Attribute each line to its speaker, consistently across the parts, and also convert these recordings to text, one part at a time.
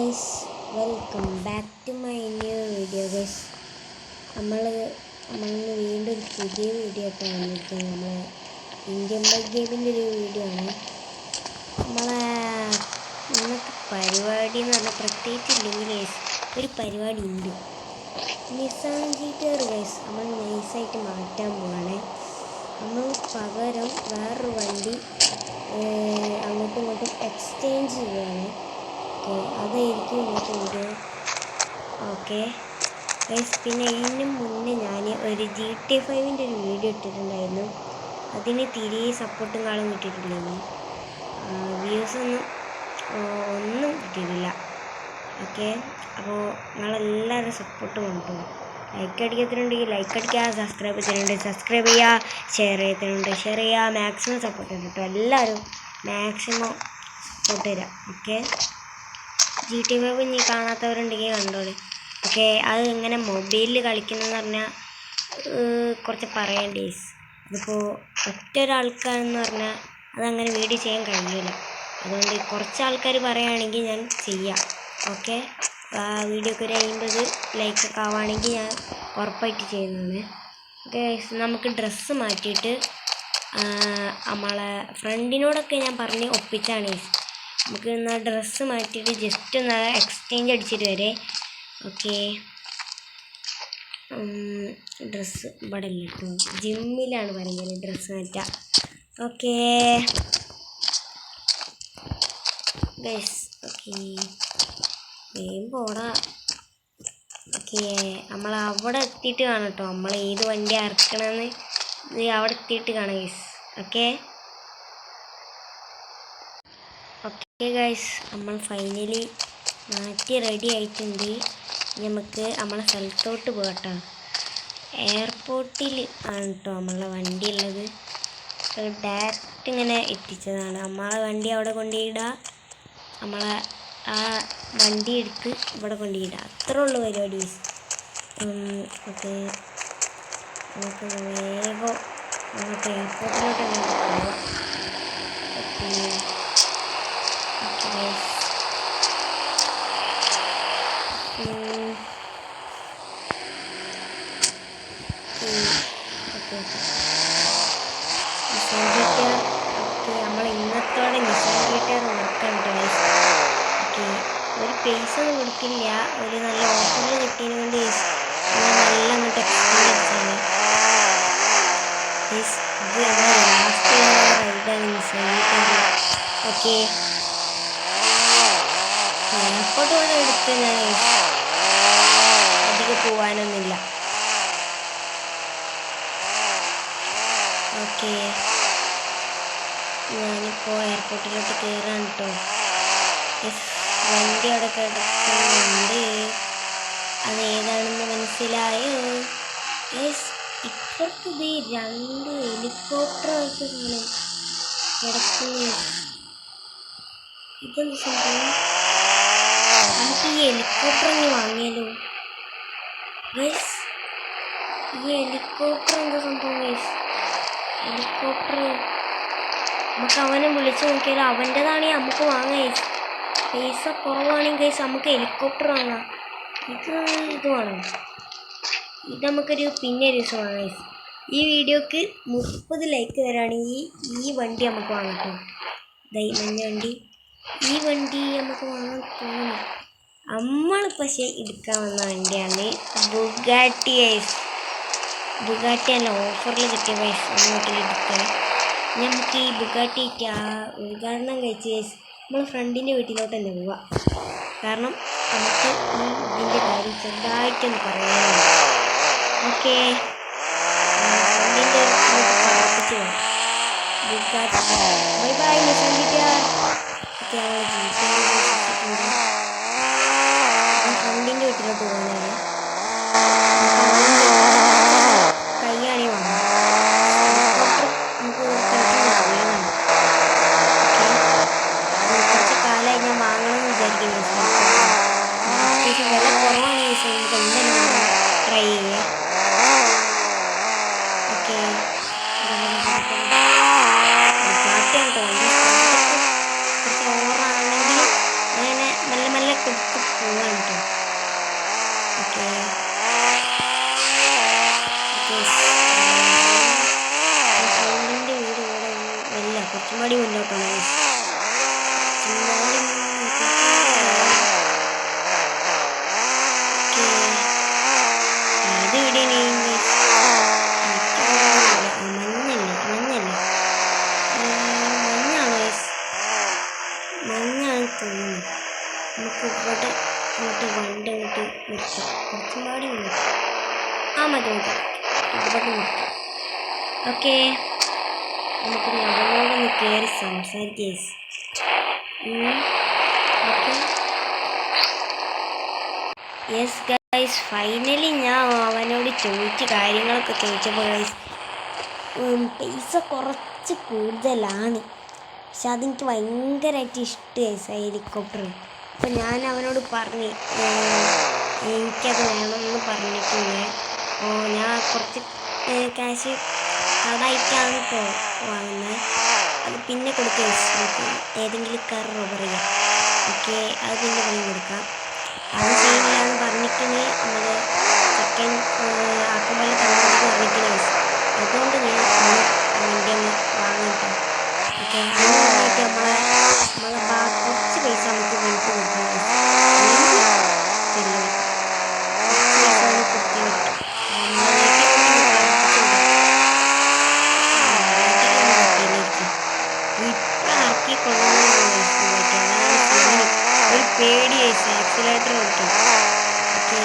Speaker 1: guys, welcome back to my new video guys. നമ്മളിന്ന് വീണ്ടും ഒരു പുതിയ വീഡിയോ ആയിട്ടാണ് വന്നിരിക്കുന്നത്. നമ്മളെ ഇന്ത്യൻ ബൈക്ക് ഗെയിമിൻ്റെ ഒരു വീഡിയോ ആണ്. ഇന്നത്തെ പരിപാടി എന്ന് പറഞ്ഞാൽ പ്രത്യേകിച്ചില്ലെങ്കിൽ ഒരു പരിപാടി ഉണ്ട്. നിസാൻ GTR ഗൈസ് നമ്മൾ നൈസായിട്ട് മാറ്റാൻ പോവാണ്. നമ്മൾ പകരം വേറൊരു വണ്ടി അങ്ങോട്ടും ഇങ്ങോട്ടും എക്സ്ചേഞ്ച് ചെയ്യുകയാണ്. അതായിരിക്കും ഇന്നത്തെ വീഡിയോ. ഓക്കെ ഗൈസ്, പിന്നെ ഇതിന് മുന്നേ ഞാൻ ഒരു GTA 5 ഒരു വീഡിയോ ഇട്ടിട്ടുണ്ടായിരുന്നു. അതിന് തിരി സപ്പോർട്ടും കാളും കിട്ടിയിട്ടില്ലെങ്കിൽ ഒന്നും കിട്ടിയിട്ടില്ല. ഓക്കെ, അപ്പോൾ നിങ്ങളെല്ലാവരും സപ്പോർട്ട് കൊണ്ടു. ലൈക്ക് അടിക്കത്തിനുണ്ടെങ്കിൽ ലൈക്ക് അടിക്കുക, സബ്സ്ക്രൈബ് ചെയ്തിട്ടുണ്ട് സബ്സ്ക്രൈബ് ചെയ്യുക, ഷെയർ ചെയ്തിട്ടുണ്ട് ഷെയർ ചെയ്യുക. മാക്സിമം സപ്പോർട്ട് ചെയ്തിട്ടോ, എല്ലാവരും മാക്സിമം സപ്പോർട്ട് തരാം. ഓക്കെ, GTA 5 ഇനി കാണാത്തവരുണ്ടെങ്കിൽ കണ്ടോളൂ. ഓക്കെ, അത് ഇങ്ങനെ മൊബൈലിൽ കളിക്കുന്നതെന്ന് പറഞ്ഞാൽ കുറച്ച് പറയേണ്ട കേസ്. അതിപ്പോൾ ഒറ്റൊരാൾക്കാരെന്ന് പറഞ്ഞാൽ അതങ്ങനെ വീഡിയോ ചെയ്യാൻ കഴിയില്ല. അതുകൊണ്ട് കുറച്ച് ആൾക്കാർ പറയുകയാണെങ്കിൽ ഞാൻ ചെയ്യാം. ഓക്കെ, വീഡിയോക്ക് ഒരു 50 ലൈക്കൊക്കെ ആവുകയാണെങ്കിൽ ഞാൻ ഉറപ്പായിട്ട് ചെയ്യുന്നതാണ്. ഓക്കെ, നമുക്ക് ഡ്രസ്സ് മാറ്റിയിട്ട് നമ്മളെ ഫ്രണ്ടിനോടൊക്കെ ഞാൻ പറഞ്ഞ് ഒപ്പിച്ചാണ്. നമുക്ക് എന്നാൽ ഡ്രസ്സ് മാറ്റിയിട്ട് ജസ്റ്റ് ഒന്ന് എക്സ്ചേഞ്ച് അടിച്ചിട്ട് വരെ. ഓക്കെ, ഡ്രസ്സ് ഇവിടെ ഇല്ല കേട്ടോ, ജിമ്മിലാണ് പറയുന്നത് ഡ്രസ്സ് മാറ്റാം. ഓക്കെ ഗൈസ്, ഓക്കെ വേഗം പോടാ. ഓക്കെ, നമ്മൾ അവിടെ എത്തിയിട്ട് കാണാം കേട്ടോ, നമ്മൾ ഏത് വണ്ടി ഇറക്കണമെന്ന് അവിടെ എത്തിയിട്ട് കാണാം ഗൈസ്. ഓക്കെ ഓക്കെ ഗൈസ്, നമ്മൾ ഫൈനലി മാറ്റി റെഡി ആയിട്ടുണ്ട്. നമുക്ക് നമ്മളെ സ്ഥലത്തോട്ട് പോകട്ടോ. എയർപോർട്ടിൽ ആണ് കേട്ടോ നമ്മളെ വണ്ടി ഉള്ളത്. ഡയറക്റ്റ് ഇങ്ങനെ എത്തിച്ചതാണ്. നമ്മളെ വണ്ടി അവിടെ കൊണ്ടുപോയിടുക, നമ്മളെ ആ വണ്ടി എടുത്ത് ഇവിടെ കൊണ്ടുപോയിടുക, അത്രേ ഉള്ളൂ പരിപാടി. ഓക്കെ, നമുക്ക് വേഗം അങ്ങോട്ട് എയർപോർട്ടിലോട്ട് പോകാം. ഓക്കെ നമ്മൾ ഇന്നത്തോടെ നിസാൻ GTR നടക്കണ്ട. ഓക്കെ, ഒരു പൈസ ഒന്നും കൊടുക്കില്ല, ഒരു നല്ല ഓഫറിൽ കിട്ടിയതിന് വേണ്ടി നല്ല അങ്ങോട്ട് എക്സ്പീരിയൻസ് ആണ്. ഇത് നമ്മുടെ ലാസ്റ്റ് റൈഡാണ് നിസാൻ GTR. ഓക്കെ, എയർപോർട്ട് കൊണ്ട് എടുത്ത് ഞാൻ അധികം പോകാനൊന്നുമില്ല. ഓക്കെ, ഞാനിപ്പോൾ എയർപോർട്ടിലോട്ട് കയറാൻ കേട്ടോ. വണ്ടി അവിടെ കിടക്കുന്നുണ്ട്, അതേതാണെന്ന് മനസ്സിലായോ? ഇപ്പുറത്തത് 2 ഹെലികോപ്റ്ററായിട്ട് കാണാൻ കിടക്കുന്നു. ഇതെന്ത് സംഭവം? നമുക്ക് ഈ ഹെലികോപ്റ്റർ ഒന്ന് വാങ്ങിയാലോ ഗൈസ്? ഈ ഹെലികോപ്റ്റർ എന്താ സംഭവം ഗൈസ്? ഹെലികോപ്റ്റർ നമുക്ക് അവനെ വിളിച്ച് നോക്കിയാലോ, അവൻ്റെതാണെങ്കിൽ നമുക്ക് വാങ്ങാം ഗൈസ്. പൈസ കുറവാണെങ്കിൽ ഗൈസ് നമുക്ക് ഹെലികോപ്റ്റർ വാങ്ങാം. ഇത് വേണം, ഇത് നമുക്കൊരു പിന്നെ ഒരു ദിവസം വാങ്ങാം ഗൈസ്. ഈ വീഡിയോക്ക് 30 ലൈക്ക് തരാണെങ്കിൽ ഈ വണ്ടി നമുക്ക് വാങ്ങട്ടോ. മഞ്ഞ വണ്ടി, ഈ വണ്ടി നമുക്ക് വാങ്ങാൻ തോന്നുന്നു. നമ്മൾ പക്ഷേ എടുക്കാൻ വന്ന വണ്ടിയാണ് ബുഗാട്ടി ഗൈസ്. ബുഗാട്ടി അല്ല, ഓഫറിൽ കിട്ടിയ പൈസ നോക്കിൽ എടുക്കാൻ. നമുക്ക് ഈ ബുഗാട്ടിക്ക് ഉദ്ഘാടനം കഴിച്ച് ഗൈസ് നമ്മൾ ഫ്രണ്ടിൻ്റെ വീട്ടിലോട്ട് തന്നെ പോവാം. കാരണം നമുക്ക് ഇതിൻ്റെ കാര്യം ചെറുതായിട്ടൊന്ന് പറയാനുണ്ട്. ഓക്കെ, ഫ്രണ്ടിൻ്റെ പറപ്പിച്ച് പോവാം. Bugatti bye bye Nissan GTR. Okay, ഫ്രണ്ടിൻ്റെ വീട്ടിലോട്ട് പോകാനാണ്. കയ്യാണി വാങ്ങാം, നമുക്ക് കുറച്ച് കാലമായി ഞാൻ വാങ്ങണമെന്ന് വിചാരിക്കുന്നു. അത്യാവശ്യം വില കുറവാണ് ഈ സൈഡ്, നമുക്ക് എന്തായാലും ട്രൈ ചെയ്യാം. ഓക്കെ, പാട്ടിയാണ് തോന്നുന്നത്. കുറച്ച് ഓവറാണെങ്കിൽ അങ്ങനെ മെല്ലെ മെല്ലെ ഒക്കെ എടുത്ത് പോവാൻ കേട്ടോ. ഓക്കെ ഫ്രണ്ടിൻ്റെ വീട് ഇവിടെ ഇല്ല, കുറച്ചും കൂടി മുന്നോട്ടാണ്. ഏത് വീടിയാണ് മഞ്ഞാണ് തോന്നുന്നു. നമുക്ക് ഇവിടെ ഇങ്ങോട്ട് വണ്ടി അങ്ങോട്ട് നിർത്താം, കുറച്ചും പാടി നിർത്താം. മതി ഇവിടെ നിർത്താം. ഓക്കെ നമുക്ക് അവനോടൊന്ന് കയറി സംസാരിക്കാം. ഓക്കെ യെസ് ഗൈസ്, ഫൈനലി ഞാൻ അവനോട് കാര്യങ്ങളൊക്കെ ചോദിച്ചപ്പോൾ ഗൈസ് പൈസ കുറച്ച് കൂടുതലാണ്, പക്ഷെ അതെനിക്ക് ഭയങ്കരമായിട്ട് ഇഷ്ടമായി ഹെലികോപ്റ്റർ. അപ്പം ഞാൻ അവനോട് പറഞ്ഞ് എനിക്കത് വേണമെന്ന് പറഞ്ഞിട്ടുണ്ട്. അപ്പോൾ ഞാൻ കുറച്ച് ക്യാഷ് കടായിട്ടാണ് കേട്ടോ വാങ്ങുന്നത്. അത് പിന്നെ കൊടുക്കുക, ഏതെങ്കിലും കാർ റോബർ ചെയ്യാം. ഓക്കെ അത് പിന്നെ പണി കൊടുക്കാം. അത് ചെയ്യില്ലാന്ന് പറഞ്ഞിട്ട് നമ്മൾ ചെക്കൻ ആക്കുമ്പോൾ തന്നത് പറഞ്ഞിട്ട് അതുകൊണ്ട് ഞാൻ വണ്ടി ഒന്ന് വാങ്ങാം കേട്ടോ. ഓക്കെ അതിനായിട്ട് നമ്മളെ കുറച്ച് പൈസ നമുക്ക് നമുക്ക് കൊടുക്കാം. ഒരു പേടിയായി ആക്സിലേറ്റർ കിട്ടും. ഓക്കെ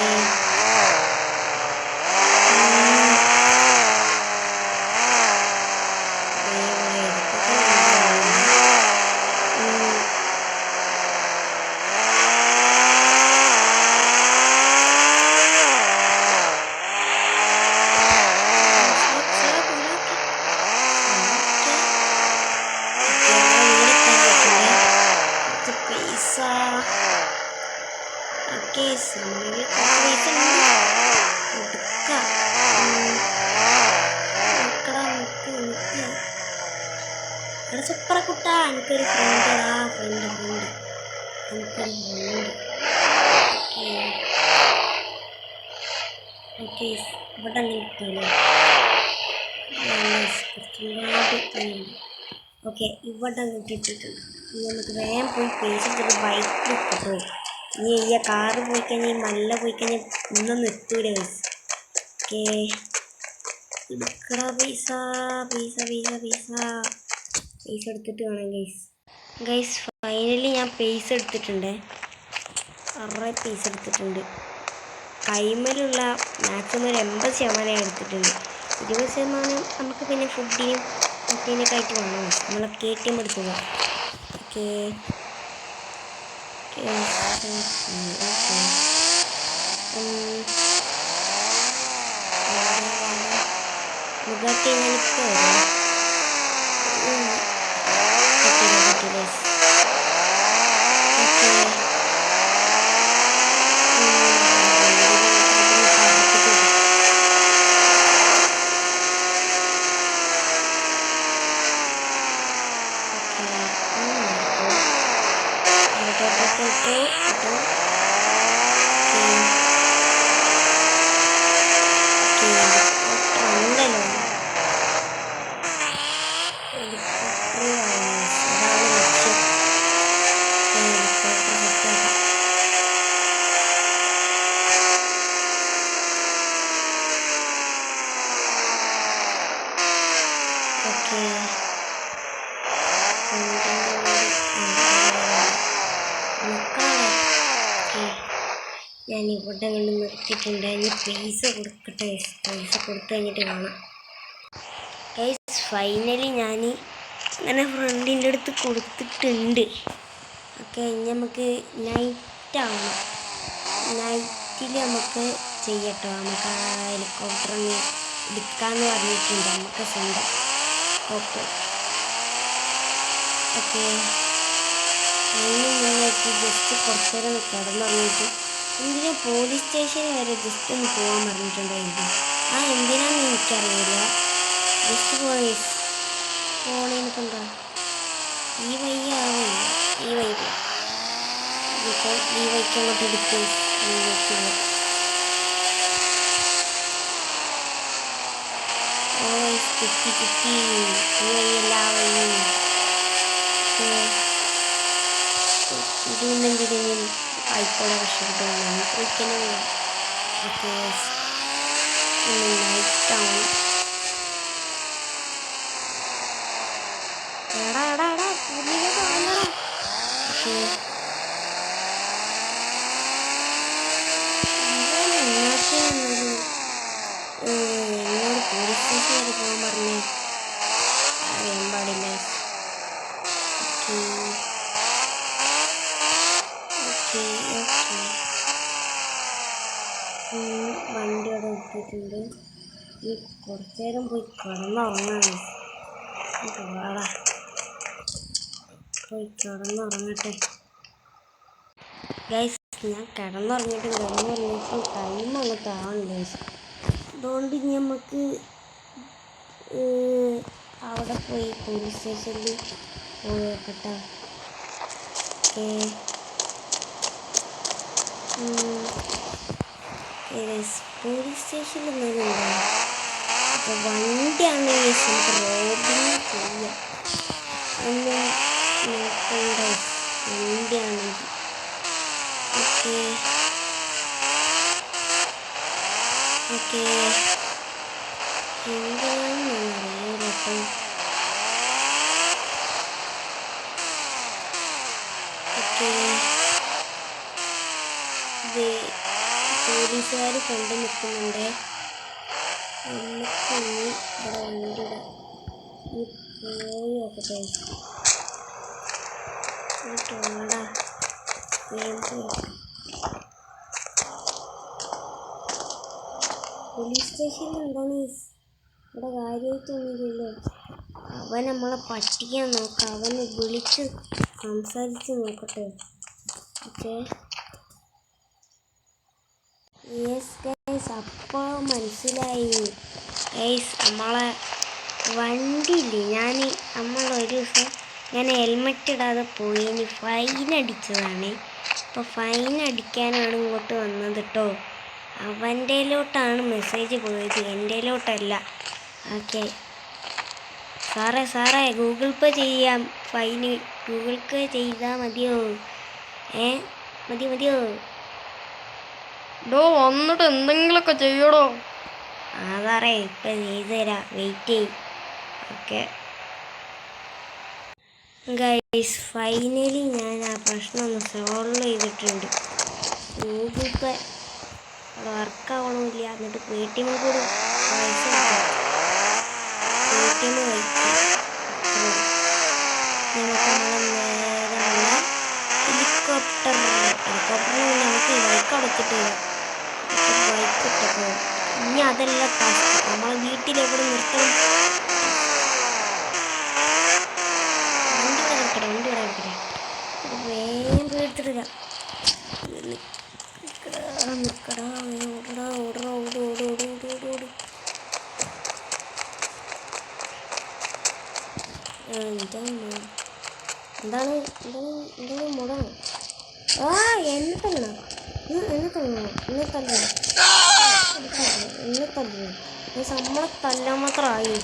Speaker 1: സൂപ്പറ കുട്ടാ, എനിക്കൊരു ഫ്രണ്ടാ. ഫ്രണ്ട് എനിക്കൊരു ഫ്രണ്ട്. ഓക്കെ ഇവിടെ അങ്ങനെ കിട്ടുമല്ലോ. ഓക്കെ ഇവിടെ അങ്ങോട്ട് ഇട്ടിട്ടുണ്ട്. നമുക്ക് വേഗം പോയി പൈസ എടുത്തിട്ട് ബൈക്കിൽ കിട്ടുമോ. ഇനി ഈ കാറ് പോയി കഴിഞ്ഞാൽ മല്ല പോയി കഴിഞ്ഞാൽ ഒന്നും എത്തൂല. ഓക്കെ എടുക്കടാ പൈസ പൈസ പൈസ പൈസ പൈസ എടുത്തിട്ട് വേണം ഗൈസ്. ഫൈനലി ഞാൻ പൈസ എടുത്തിട്ടുണ്ട്, കുറേ പൈസ എടുത്തിട്ടുണ്ട്. കൈമേലുള്ള മാക്സിമം ഒരു 80% എടുത്തിട്ടുണ്ട്. 20% നമുക്ക് പിന്നെ ഫുഡിനും മറ്റേനൊക്കെ ആയിട്ട് വേണം. നമ്മളെ KTM എടുക്കുക. ഓക്കെ മുഖത്തെ ഞാനിപ്പോൾ വരാം. ഞാൻ ഇവിടെ കൊണ്ട് നിർത്തിയിട്ടുണ്ട്. ഇനി പൈസ കൊടുക്കട്ടെ. പൈസ കൊടുത്തു കഴിഞ്ഞിട്ട് കാണാം. ഗൈസ് ഫൈനലി ഞാൻ അങ്ങനെ ഫ്രണ്ടിൻ്റെ അടുത്ത് കൊടുത്തിട്ടുണ്ട്. ഓക്കെ ഇനി നമുക്ക് നൈറ്റാവണം. നൈറ്റിൽ നമുക്ക് ചെയ്യട്ടോ. നമുക്ക് ആ ഹെലികോപ്റ്ററിന് എടുക്കാമെന്ന് പറഞ്ഞിട്ടുണ്ട്. നമുക്ക് സ്വന്തം ഓക്കെ ഓക്കെ അതിന് മുന്നേറ്റ് ജസ്റ്റ് കുറച്ച് നേരം കിടന്നുറങ്ങിയിട്ട് എന്തിനാ പോലീസ് സ്റ്റേഷനിൽ വരെ ജസ്റ്റ് ഒന്ന് പോകാൻ പറഞ്ഞിട്ടുണ്ടായിരുന്നു. എന്തിനാണെന്ന് എനിക്കറിയില്ല. ജസ്റ്റ് പോണേനിപ്പോൾ എന്താ ഈ വയ്യ ആവില്ല. ഈ വയ്യ ഇപ്പോൾ ഈ വയ്ക്കങ്ങോട്ട് എടുക്കുക. ഈ വയ്ക്കുക. ചുറ്റി ചുറ്റി ഈ വഴിയെല്ലാ വഴിയും ഇതിനെന്തിനും ആയിക്കോളെ രക്ഷപ്പെട്ടു. നമുക്ക് ഒരിക്കലും ഓക്കെ നൈറ്റാവും. എടാ എടാ എടാ പുതിയതാ ഓക്കെ എന്നോട് പോലീസ് സ്റ്റേഷൻ വരെ പോകാൻ പറഞ്ഞേ അറിയാൻ പാടില്ല. ഓക്കെ ഓക്കെ വണ്ടി അവിടെ ഇട്ടിട്ടുണ്ട്. ഈ കുറച്ചു നേരം പോയി കിടന്നുറങ്ങാണ്. വാടാ പോയി കിടന്നുറങ്ങട്ടെ ഗൈസ്. ഞാൻ കിടന്നുറങ്ങിയപ്പോൾ ടൈം അങ്ങോട്ട് ആവണില്ല ഗൈസ്. അതുകൊണ്ട് ഇനി നമുക്ക് അവിടെ പോയി പോലീസ് സ്റ്റേഷനിൽ പോയി നോക്കട്ടെ. പോലീസ് സ്റ്റേഷനിൽ എന്തെങ്കിലും അപ്പോൾ വണ്ടിയാണ് നമുക്ക് റോഡിൽ ചെയ്യാം. ഒന്നും നോക്കണ്ട വണ്ടിയാണെങ്കിൽ. ഓക്കെ ഓക്കെ എന്താണെന്ന് അറിയില്ലട്ടോ. ഓക്കെ പോലീസുകാർ കണ്ടു നിൽക്കുന്നുണ്ട്. നമുക്കൊന്ന് ഇവിടെ വണ്ടിയുടെ പോയി നോക്കട്ടെ. ഓടാ പോലീസ് സ്റ്റേഷനിൽ എന്താണ് ഇവിടെ കാര്യമായിട്ടൊന്നുമില്ലല്ലോ. അവൻ നമ്മളെ പറ്റിക്കാൻ നോക്കാം. അവനെ വിളിച്ച് സംസാരിച്ച് നോക്കട്ടെ. ഓക്കെ യെസ് ഗൈസ് അപ്പോൾ മനസ്സിലായി ഗൈസ്. നമ്മളെ വണ്ടിയില്ലേ നമ്മളൊരു ദിവസം ഞാൻ ഹെൽമെറ്റ് ഇടാതെ പോയി. ഇനി ഫൈൻ അടിച്ചതാണ്. അപ്പോൾ ഫൈൻ അടിക്കാനാണ് ഇങ്ങോട്ട് വന്നത് കേട്ടോ. അവൻ്റെയിലോട്ടാണ് മെസ്സേജ് പോയത്, എൻ്റെയിലോട്ടല്ല. ഓക്കെ സാറേ ഗൂഗിൾ പേ ചെയ്യാം. ഫൈന് ഗൂഗിൾ പേ ചെയ്താൽ മതിയോ? മതിയോ?
Speaker 2: ഡോ വന്നിട്ട് എന്തെങ്കിലുമൊക്കെ ചെയ്യടോ.
Speaker 1: സാറേ ഇപ്പം ചെയ്തു തരാം, വെയിറ്റ് ചെയ്യും. ഓക്കെ ഗൈസ് ഫൈനലി ഞാൻ ആ പ്രശ്നം ഒന്ന് സോൾവ് ചെയ്തിട്ടുണ്ട്. ഗൂഗിൾ പേ അവിടെ വർക്കാവണമില്ല. എന്നിട്ട് PTM കൂടെ പൈസ PTM വയ്ക്കും. നമുക്ക് നമ്മളെ ഹെലികോപ്റ്ററിൽ നമുക്ക് ബൈക്ക് അടച്ചിട്ടില്ല. ബൈക്ക് ഇട്ടപ്പോൾ ഇനി അതല്ല ടാസ്ക്. നമ്മളെ വീട്ടിലെവിടെ നിർത്തണം. വണ്ടി കിടക്കട്ടെ വേഗം എടുത്തിട്ടില്ല. നിൽക്കടാ ഓടി എന്താണ് മുടങ്ങ. എന്നെ തല്ലണം. നമ്മളെ തല്ലാൻ മാത്രമായി.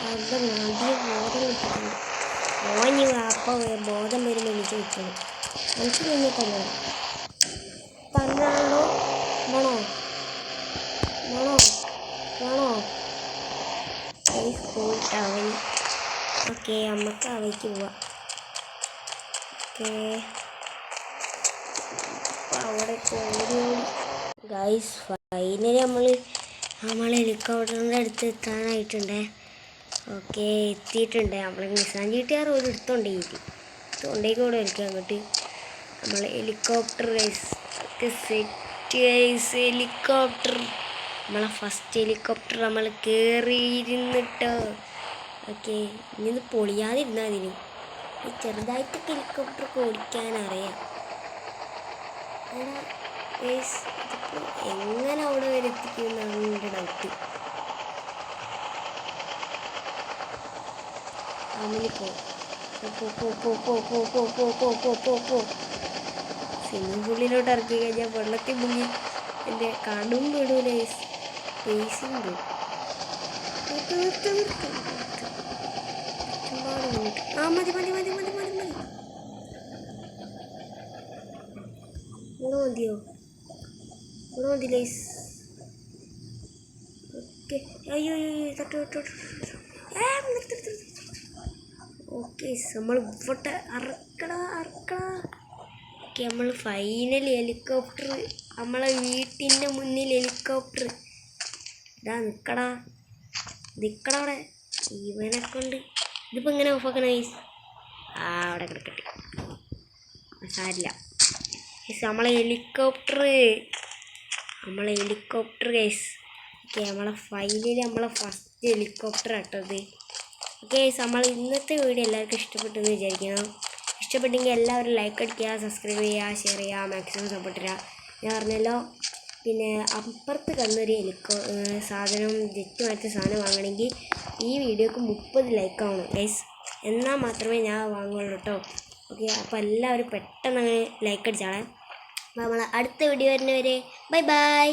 Speaker 1: അത് നദിയെ ബോധം കിട്ടിയിട്ടുണ്ട്. ഓനി അപ്പം ബോധം വരുമ്പോൾ എനിക്ക് വെക്കണം. എനിക്ക് പിന്നെ തല്ലാണോ വേണോ പോയിട്ട് അവൻ. ഓക്കെ നമുക്ക് അവയ്ക്ക് പോവാം. ഓക്കെ അവിടെ ഓടി ഗൈസ് ഫൈനലി നമ്മൾ ഹെലികോപ്റ്ററിൻ്റെ അടുത്ത് എത്താനായിട്ടുണ്ടേ. ഓക്കെ എത്തിയിട്ടുണ്ട്. നമ്മൾ നിസാൻ GTR ഒരു എടുത്തോണ്ടേക്ക് കൂടെ വരയ്ക്കാം അങ്ങോട്ട്. നമ്മൾ ഹെലികോപ്റ്റർ ഹെലികോപ്റ്റർ നമ്മളെ ഫസ്റ്റ് ഹെലികോപ്റ്റർ നമ്മൾ കയറിയിരുന്നിട്ടോ. ഓക്കെ ഇനി ഇത് പൊളിയാതിരുന്നാൽ അതിന് ചെറുതായിട്ടൊക്കെ ഹെലികോപ്റ്റർ ഓടിക്കാനറിയാം. ഇതിപ്പോൾ എങ്ങനെ അവിടെ വരെ എത്തിക്കുമെന്നാണ് എൻ്റെ ഡൗട്ട്. ഫാമിലി പോ സ്വിമ്മിംഗ് പൂളിലോട്ട് ഇറക്കി കഴിഞ്ഞാൽ വെള്ളത്തിൽ മുങ്ങി എൻ്റെ കടും വിടൂലേ സ്പേസും പോയി. ആ മതി മതി മതി മതി മതി മതി. ഇവിടെ മതിയോ? ഇവിടെ മതി ലൈസ്. ഓക്കെ. അയ്യോ അയ്യോ തൊട്ട് തൊട്ട് ഓക്കെ. നമ്മൾ ഇവിടെ അറക്കട. ഓക്കെ, നമ്മൾ ഫൈനലി ഹെലികോപ്റ്റർ, നമ്മളെ വീട്ടിൻ്റെ മുന്നിൽ ഹെലികോപ്റ്റർ. ഇതാ നിൽക്കടാ അവിടെ. ഇവനെ കൊണ്ട് ഇതിപ്പോൾ ഇങ്ങനെ ഓഫാക്കണ ഗൈസ്? അവിടെ കിടക്കട്ടെ, സാരില്ല. നമ്മളെ ഹെലികോപ്റ്റർ ഗൈസ്. ഓക്കെ, നമ്മളെ ഫസ്റ്റ് ഹെലികോപ്റ്റർ ആട്ടത്. ഓക്കെ ഗൈസ്, നമ്മൾ ഇന്നത്തെ വീഡിയോ എല്ലാവർക്കും ഇഷ്ടപ്പെട്ടെന്ന് വിചാരിക്കണം. ഇഷ്ടപ്പെട്ടെങ്കിൽ എല്ലാവരും ലൈക്ക് അടിക്കുക, സബ്സ്ക്രൈബ് ചെയ്യുക, ഷെയർ ചെയ്യുക, മാക്സിമം സപ്പോർട്ട് ചെയ്യുക. ഞാൻ പറഞ്ഞല്ലോ. പിന്നെ അപ്പുറത്ത് കണ്ടൊരു സാധനം ജെറ്റ് മാറ്റിയ സാധനം വാങ്ങണമെങ്കിൽ ഈ വീഡിയോക്ക് 30 ലൈക്ക് ആവണം ഗൈസ്. എന്നാൽ മാത്രമേ ഞാൻ വാങ്ങുള്ളൂ കേട്ടോ. ഓക്കെ, അപ്പോൾ എല്ലാവരും പെട്ടെന്ന് അങ്ങനെ ലൈക്ക് അടിച്ചാളെ. അപ്പോൾ നമ്മൾ അടുത്ത വീഡിയോ വരുന്നവരെ ബൈ ബൈ.